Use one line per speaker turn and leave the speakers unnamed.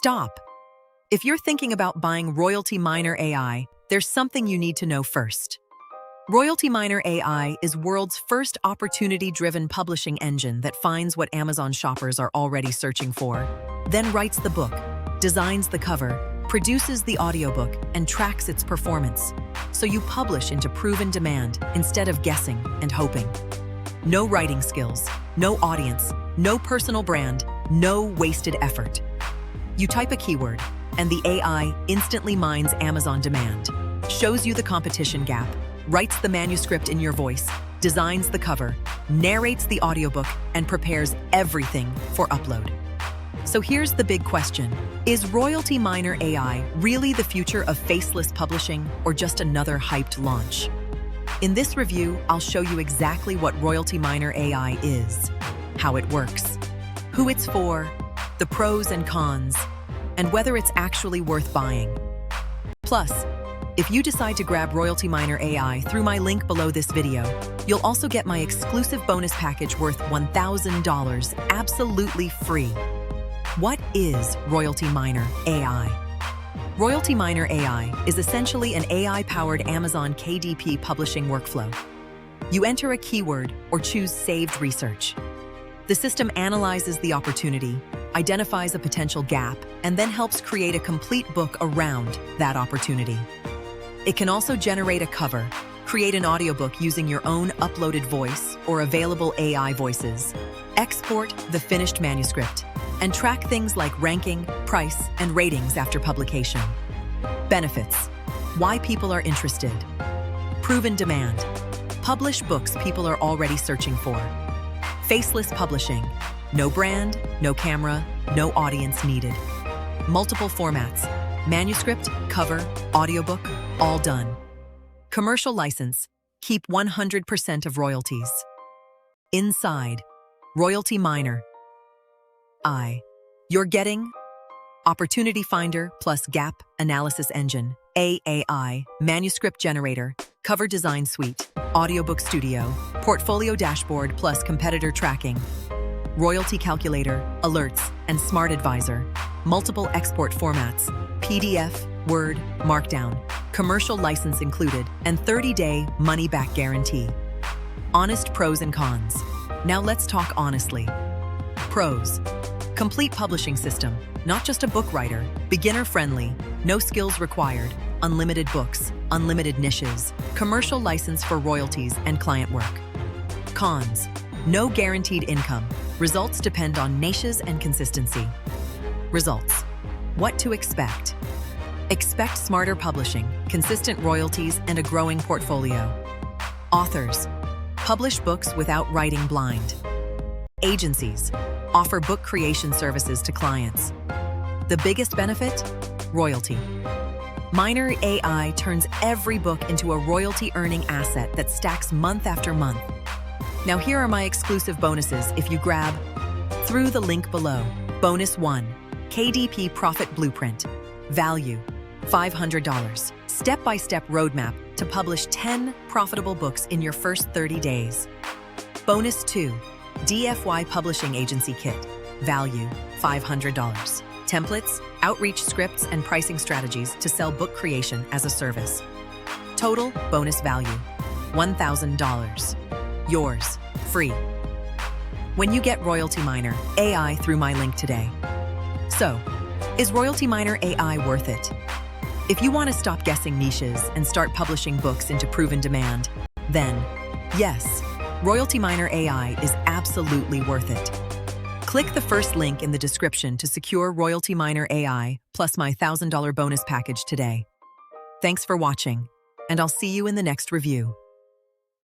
Stop! If you're thinking about buying Royalty Miner AI, there's something you need to know first. Royalty Miner AI is world's first opportunity-driven publishing engine that finds what Amazon shoppers are already searching for, then writes the book, designs the cover, produces the audiobook, and tracks its performance. So you publish into proven demand instead of guessing and hoping. No writing skills, no audience, no personal brand, no wasted effort. You type a keyword, and the AI instantly mines Amazon demand, shows you the competition gap, writes the manuscript in your voice, designs the cover, narrates the audiobook, and prepares everything for upload. So here's the big question. Is Royalty Miner AI really the future of faceless publishing or just another hyped launch? In this review, I'll show you exactly what Royalty Miner AI is, how it works, who it's for, the pros and cons, and whether it's actually worth buying. Plus, if you decide to grab Royalty Miner AI through my link below this video, you'll also get my exclusive bonus package worth $1,000 absolutely free. What is Royalty Miner AI? Royalty Miner AI is essentially an AI-powered Amazon KDP publishing workflow. You enter a keyword or choose saved research. The system analyzes the opportunity, identifies a potential gap, and then helps create a complete book around that opportunity. It can also generate a cover, create an audiobook using your own uploaded voice or available AI voices, export the finished manuscript, and track things like ranking, price, and ratings after publication. Benefits: why people are interested. Proven demand: publish books people are already searching for. Faceless publishing: no brand, no camera, no audience needed. Multiple formats: manuscript, cover, audiobook, all done. Commercial license: keep 100% of royalties. Inside, Royalty Miner AI. You're getting Opportunity Finder plus Gap Analysis Engine, AAI, Manuscript Generator, Cover Design Suite, Audiobook Studio, Portfolio Dashboard plus Competitor Tracking, Royalty Calculator, Alerts, and Smart Advisor, multiple export formats, PDF, Word, Markdown, commercial license included, and 30-day money-back guarantee. Honest pros and cons. Now let's talk honestly. Pros: complete publishing system, not just a book writer, beginner-friendly, no skills required, unlimited books, unlimited niches, commercial license for royalties and client work. Cons: no guaranteed income, results depend on niches and consistency. Results: what to expect. Expect smarter publishing, consistent royalties, and a growing portfolio. Authors: publish books without writing blind. Agencies: offer book creation services to clients. The biggest benefit? Royalty. Miner AI turns every book into a royalty-earning asset that stacks month after month. Now here are my exclusive bonuses if you grab through the link below. Bonus 1, KDP Profit Blueprint. Value, $500. Step-by-step roadmap to publish 10 profitable books in your first 30 days. Bonus 2, DFY Publishing Agency Kit. Value, $500. Templates, outreach scripts, and pricing strategies to sell book creation as a service. Total bonus value, $1,000. Yours, free. When you get Royalty Miner AI through my link today. So, is Royalty Miner AI worth it? If you want to stop guessing niches and start publishing books into proven demand, then yes, Royalty Miner AI is absolutely worth it. Click the first link in the description to secure Royalty Miner AI plus my $1,000 bonus package today. Thanks for watching, and I'll see you in the next review.